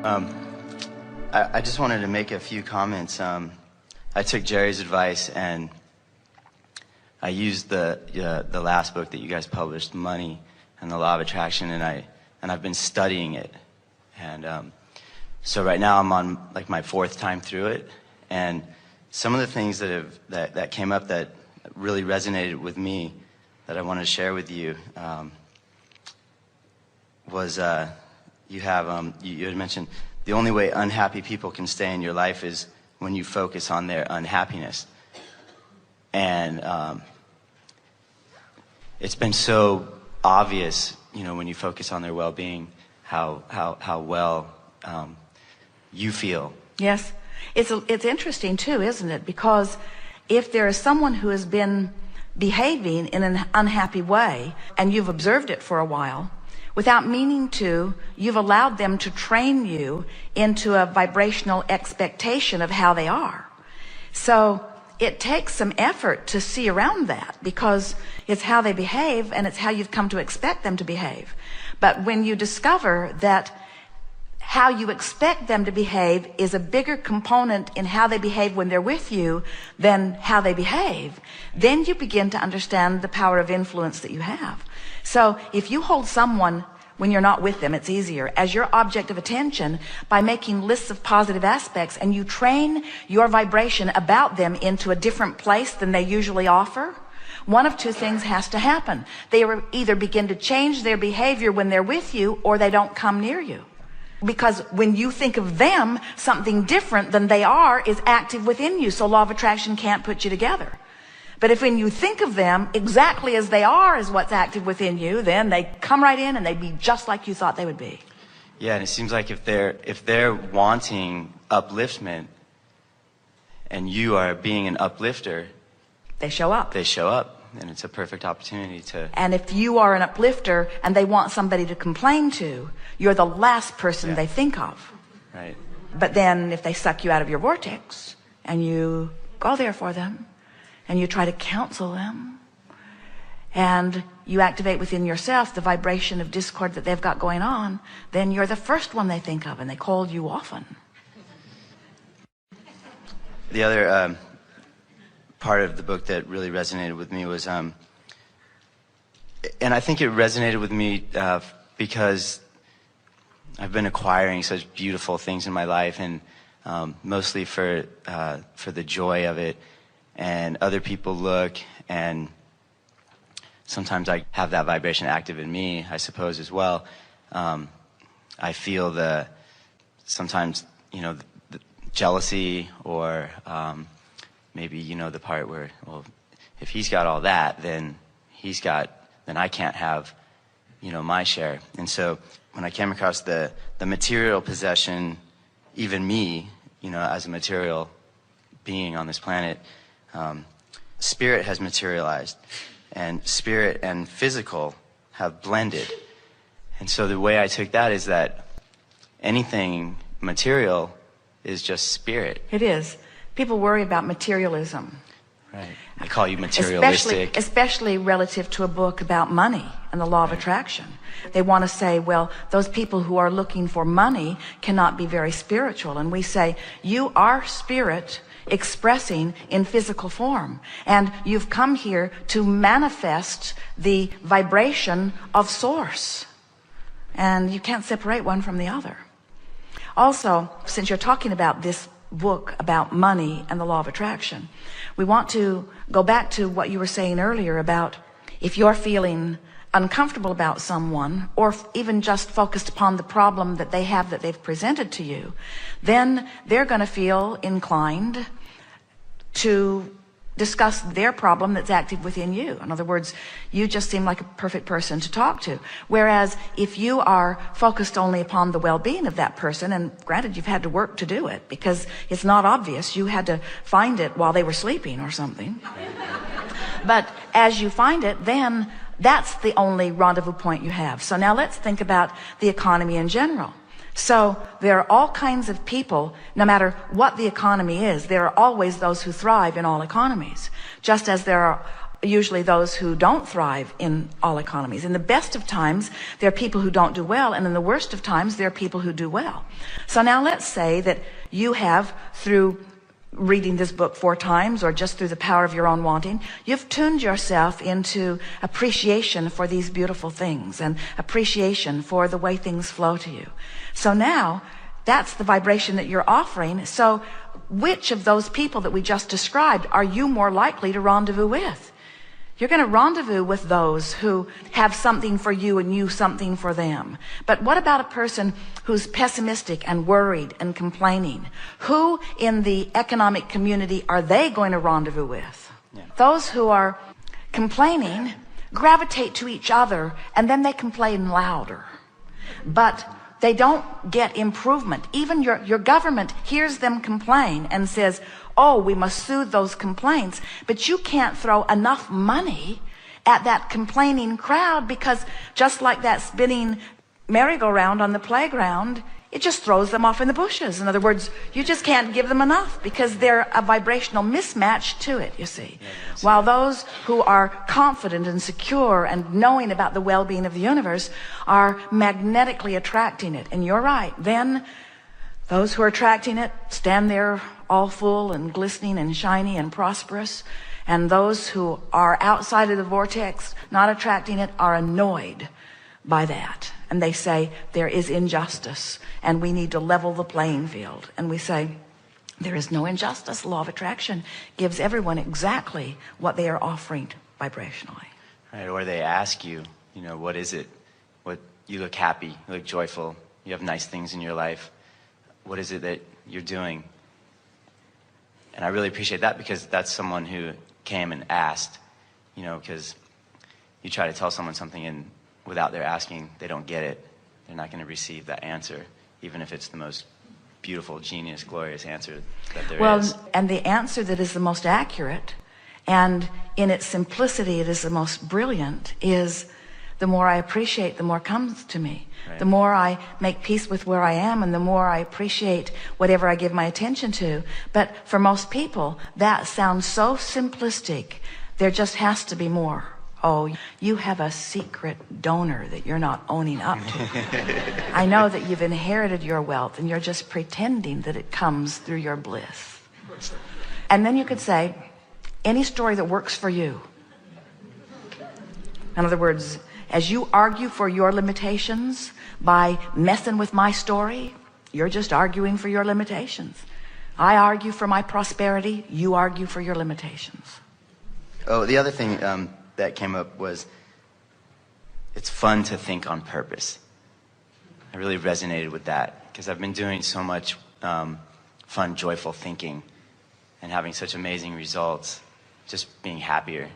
I just wanted to make a few comments. I took Jerry's advice and I used the last book that you guys published, Money and the Law of Attraction, and I've been studying it. And so right now I'm on like my 4th time through it, and some of the things that came up that really resonated with me that I wanted to share with you was you had mentioned the only way unhappy people can stay in your life is when you focus on their unhappiness. And it's been so obvious, you know, when you focus on their well-being, how well you feel. Yes. It's interesting too, isn't it? Because if there is someone who has been behaving in an unhappy way and you've observed it for a while, without meaning to, you've allowed them to train you into a vibrational expectation of how they are. So it takes some effort to see around that, because it's how they behave and it's how you've come to expect them to behave. But when you discover that how you expect them to behave is a bigger component in how they behave when they're with you than how they behave, then you begin to understand the power of influence that you have. So if you hold someone when you're not with them, it's easier, as your object of attention by making lists of positive aspects, and you train your vibration about them into a different place than they usually offer, one of two things has to happen. They either begin to change their behavior when they're with you, or they don't come near you. Because when you think of them, something different than they are is active within you, so law of attraction can't put you together. But if when you think of them exactly as they are is what's active within you, then they come right in and they'd be just like you thought they would be. Yeah, and it seems like if they're wanting upliftment and you are being an uplifter, they show up. They show up, and it's a perfect opportunity to... And if you are an uplifter and they want somebody to complain to, you're the last person they think of. Right. But then if they suck you out of your vortex and you go there for them, and you try to counsel them, and you activate within yourself the vibration of discord that they've got going on, then you're the first one they think of, and they call you often. The other part of the book that really resonated with me was, and I think it resonated with me because I've been acquiring such beautiful things in my life, and mostly for the joy of it. And other people look, and sometimes I have that vibration active in me, I suppose, as well. I feel sometimes, you know, the jealousy, or maybe, you know, the part where, well, if he's got all that, then I can't have, you know, my share. And so when I came across the material possession, even me, you know, as a material being on this planet, spirit has materialized, and spirit and physical have blended. And so the way I took that is that anything material is just spirit. It is. People worry about materialism. Right. They call you materialistic. Especially relative to a book about money and the law of attraction. They want to say, well, those people who are looking for money cannot be very spiritual. And we say, you are spirit expressing in physical form, and you've come here to manifest the vibration of source, and you can't separate one from the other. Also, since you're talking about this book about money and the law of attraction, we want to go back to what you were saying earlier about if you're feeling uncomfortable about someone, or even just focused upon the problem that they have that they've presented to you, then they're going to feel inclined to discuss their problem that's active within you. In other words, you just seem like a perfect person to talk to. Whereas if you are focused only upon the well-being of that person, and granted you've had to work to do it because it's not obvious, you had to find it while they were sleeping or something. But as you find it, then that's the only rendezvous point you have. So now let's think about the economy in general. So there are all kinds of people, no matter what the economy is, there are always those who thrive in all economies. Just as there are usually those who don't thrive in all economies. In the best of times, there are people who don't do well, and in the worst of times, there are people who do well. So now let's say that you have, through reading this book 4 times or just through the power of your own wanting, you've tuned yourself into appreciation for these beautiful things and appreciation for the way things flow to you. So now that's the vibration that you're offering. So which of those people that we just described are you more likely to rendezvous with? You're going to rendezvous with those who have something for you and you something for them. But what about a person who's pessimistic and worried and complaining? Who in the economic community are they going to rendezvous with? Yeah. Those who are complaining gravitate to each other, and then they complain louder. But they don't get improvement. Even your government hears them complain and says, oh, we must soothe those complaints. But you can't throw enough money at that complaining crowd, because just like that spinning merry-go-round on the playground, it just throws them off in the bushes. In other words, you just can't give them enough because they're a vibrational mismatch to it, you see. While those who are confident and secure and knowing about the well-being of the universe are magnetically attracting it. And you're right. Then those who are attracting it stand there all full and glistening and shiny and prosperous. And those who are outside of the vortex, not attracting it, are annoyed by that. And they say there is injustice and we need to level the playing field. And we say there is no injustice. Law of attraction gives everyone exactly what they are offering vibrationally. Right, or they ask you, what is it? What, you look happy, you look joyful, you have nice things in your life. What is it that you're doing? And I really appreciate that, because that's someone who came and asked, because you try to tell someone something and without their asking, they don't get it. They're not going to receive that answer, even if it's the most beautiful, genius, glorious answer that there is. Well, and the answer that is the most accurate, and in its simplicity it is the most brilliant, is the more I appreciate, the more comes to me. Right. The more I make peace with where I am, and the more I appreciate whatever I give my attention to. But for most people, that sounds so simplistic. There just has to be more. Oh, you have a secret donor that you're not owning up to. I know that you've inherited your wealth and you're just pretending that it comes through your bliss. And then you could say, any story that works for you. In other words, as you argue for your limitations by messing with my story, you're just arguing for your limitations. I argue for my prosperity, you argue for your limitations. Oh, the other thing that came up was, it's fun to think on purpose. I really resonated with that, because I've been doing so much fun, joyful thinking and having such amazing results, just being happier,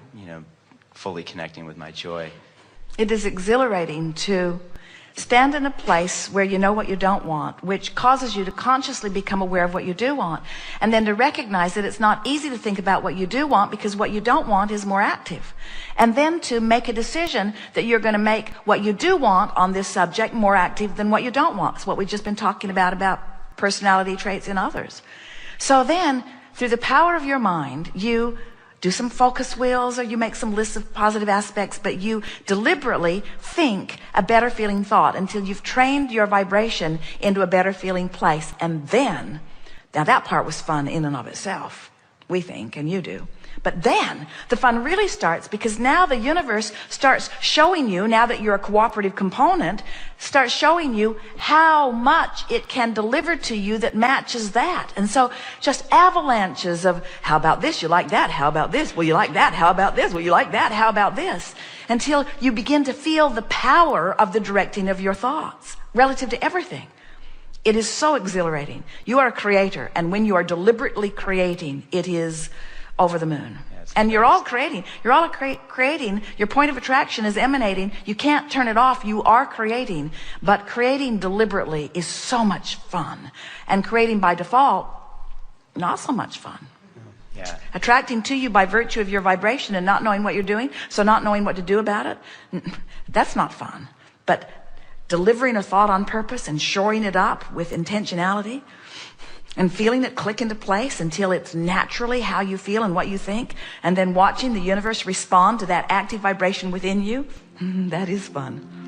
fully connecting with my joy. It is exhilarating to stand in a place where you know what you don't want, which causes you to consciously become aware of what you do want, and then to recognize that it's not easy to think about what you do want, because what you don't want is more active. And then to make a decision that you're going to make what you do want on this subject more active than what you don't want. It's what we've just been talking about personality traits in others. So then, through the power of your mind, you do some focus wheels, or you make some lists of positive aspects, but you deliberately think a better feeling thought until you've trained your vibration into a better feeling place. And then, now that part was fun in and of itself, we think, and you do. But then the fun really starts, because now the universe starts showing you, now that you're a cooperative component, starts showing you how much it can deliver to you that matches that. And so just avalanches of, how about this? You like that? How about this? Well, you like that? How about this? Well, you like that? How about this? Until you begin to feel the power of the directing of your thoughts relative to everything. It is so exhilarating. You are a creator, and when you are deliberately creating, it is over the moon. And you're all creating. You're all creating. Your point of attraction is emanating. You can't turn it off. You are creating. But creating deliberately is so much fun. And creating by default, not so much fun. Yeah. Attracting to you by virtue of your vibration and not knowing what you're doing, so not knowing what to do about it, that's not fun. But delivering a thought on purpose and shoring it up with intentionality, and feeling it click into place until it's naturally how you feel and what you think, and then watching the universe respond to that active vibration within you, that is fun.